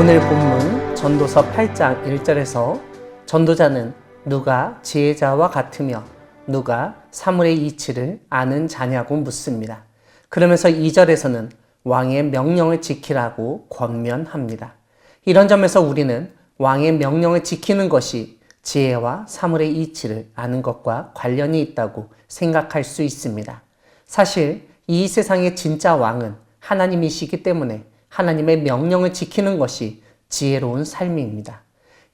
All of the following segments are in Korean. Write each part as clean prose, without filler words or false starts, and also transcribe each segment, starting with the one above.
오늘 본문 전도서 8장 1절에서 전도자는 누가 지혜자와 같으며 누가 사물의 이치를 아는 자냐고 묻습니다. 그러면서 2절에서는 왕의 명령을 지키라고 권면합니다. 이런 점에서 우리는 왕의 명령을 지키는 것이 지혜와 사물의 이치를 아는 것과 관련이 있다고 생각할 수 있습니다. 사실 이 세상의 진짜 왕은 하나님이시기 때문에 하나님의 명령을 지키는 것이 지혜로운 삶입니다.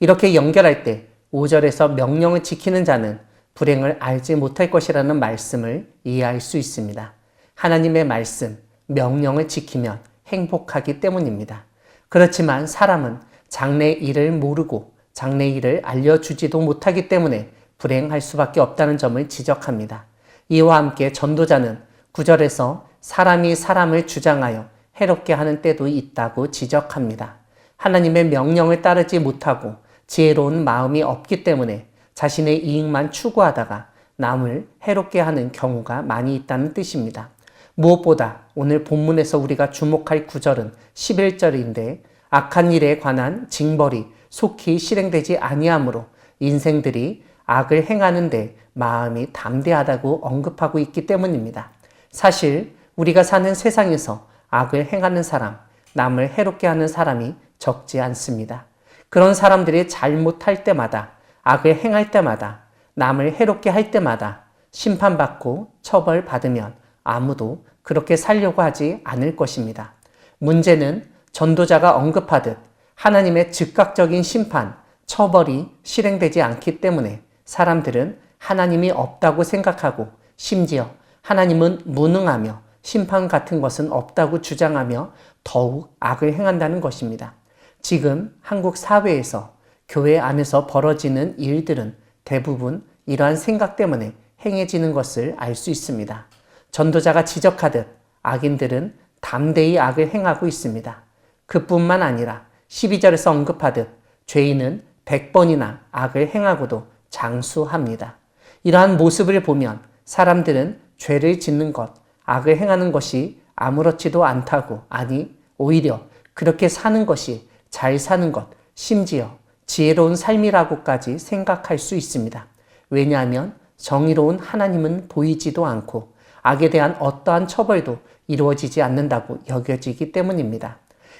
이렇게 연결할 때 5절에서 명령을 지키는 자는 불행을 알지 못할 것이라는 말씀을 이해할 수 있습니다. 하나님의 말씀, 명령을 지키면 행복하기 때문입니다. 그렇지만 사람은 장래의 일을 모르고 장래의 일을 알려주지도 못하기 때문에 불행할 수밖에 없다는 점을 지적합니다. 이와 함께 전도자는 9절에서 사람이 사람을 주장하여 해롭게 하는 때도 있다고 지적합니다. 하나님의 명령을 따르지 못하고 지혜로운 마음이 없기 때문에 자신의 이익만 추구하다가 남을 해롭게 하는 경우가 많이 있다는 뜻입니다. 무엇보다 오늘 본문에서 우리가 주목할 구절은 11절인데 악한 일에 관한 징벌이 속히 실행되지 아니하므로 인생들이 악을 행하는데 마음이 담대하다고 언급하고 있기 때문입니다. 사실 우리가 사는 세상에서 악을 행하는 사람, 남을 해롭게 하는 사람이 적지 않습니다. 그런 사람들이 잘못할 때마다, 악을 행할 때마다, 남을 해롭게 할 때마다 심판받고 처벌받으면 아무도 그렇게 살려고 하지 않을 것입니다. 문제는 전도자가 언급하듯 하나님의 즉각적인 심판, 처벌이 실행되지 않기 때문에 사람들은 하나님이 없다고 생각하고 심지어 하나님은 무능하며 심판 같은 것은 없다고 주장하며 더욱 악을 행한다는 것입니다. 지금 한국 사회에서 교회 안에서 벌어지는 일들은 대부분 이러한 생각 때문에 행해지는 것을 알 수 있습니다. 전도자가 지적하듯 악인들은 담대히 악을 행하고 있습니다. 그뿐만 아니라 12절에서 언급하듯 죄인은 100번이나 악을 행하고도 장수합니다. 이러한 모습을 보면 사람들은 죄를 짓는 것, 악을 행하는 것이 아무렇지도 않다고, 아니 오히려 그렇게 사는 것이 잘 사는 것, 심지어 지혜로운 삶이라고까지 생각할 수 있습니다. 왜냐하면 정의로운 하나님은 보이지도 않고 악에 대한 어떠한 처벌도 이루어지지 않는다고 여겨지기 때문입니다.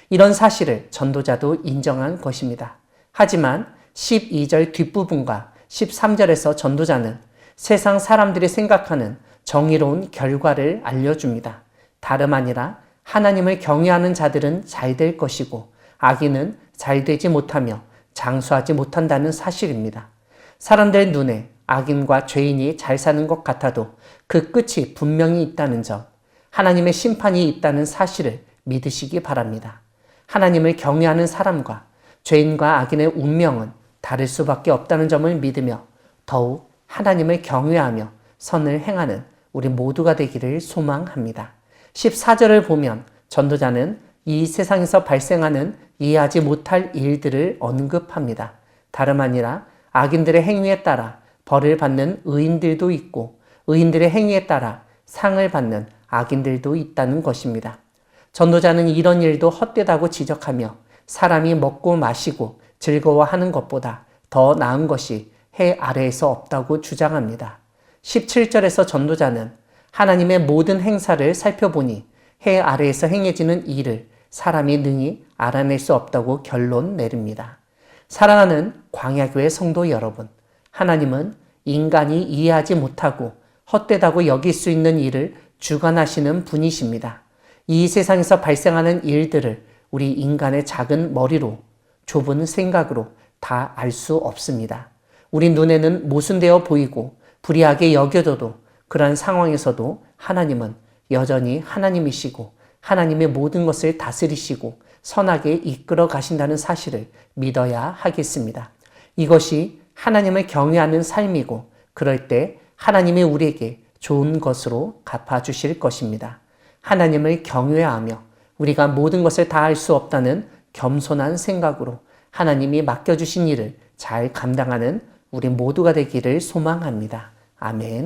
이런 사실을 전도자도 인정한 것입니다. 하지만 12절 뒷부분과 13절에서 전도자는 세상 사람들이 생각하는 정의로운 결과를 알려줍니다. 다름 아니라 하나님을 경외하는 자들은 잘 될 것이고 악인은 잘 되지 못하며 장수하지 못한다는 사실입니다. 사람들 눈에 악인과 죄인이 잘 사는 것 같아도 그 끝이 분명히 있다는 점, 하나님의 심판이 있다는 사실을 믿으시기 바랍니다. 하나님을 경외하는 사람과 죄인과 악인의 운명은 다를 수밖에 없다는 점을 믿으며 더욱 하나님을 경외하며 선을 행하는 우리 모두가 되기를 소망합니다. 14절을 보면 전도자는 이 세상에서 발생하는 이해하지 못할 일들을 언급합니다. 다름 아니라 악인들의 행위에 따라 벌을 받는 의인들도 있고 의인들의 행위에 따라 상을 받는 악인들도 있다는 것입니다. 전도자는 이런 일도 헛되다고 지적하며 사람이 먹고 마시고 즐거워하는 것보다 더 나은 것이 해 아래에서 없다고 주장합니다. 17절에서 전도자는 하나님의 모든 행사를 살펴보니 해 아래에서 행해지는 일을 사람이 능히 알아낼 수 없다고 결론 내립니다. 사랑하는 광야교회 성도 여러분, 하나님은 인간이 이해하지 못하고 헛되다고 여길 수 있는 일을 주관하시는 분이십니다. 이 세상에서 발생하는 일들을 우리 인간의 작은 머리로, 좁은 생각으로 다 알 수 없습니다. 우리 눈에는 모순되어 보이고 불의하게 여겨져도 그러한 상황에서도 하나님은 여전히 하나님이시고 하나님의 모든 것을 다스리시고 선하게 이끌어 가신다는 사실을 믿어야 하겠습니다. 이것이 하나님을 경외하는 삶이고 그럴 때 하나님이 우리에게 좋은 것으로 갚아주실 것입니다. 하나님을 경외하며 우리가 모든 것을 다 할 수 없다는 겸손한 생각으로 하나님이 맡겨주신 일을 잘 감당하는 우리 모두가 되기를 소망합니다. 아멘.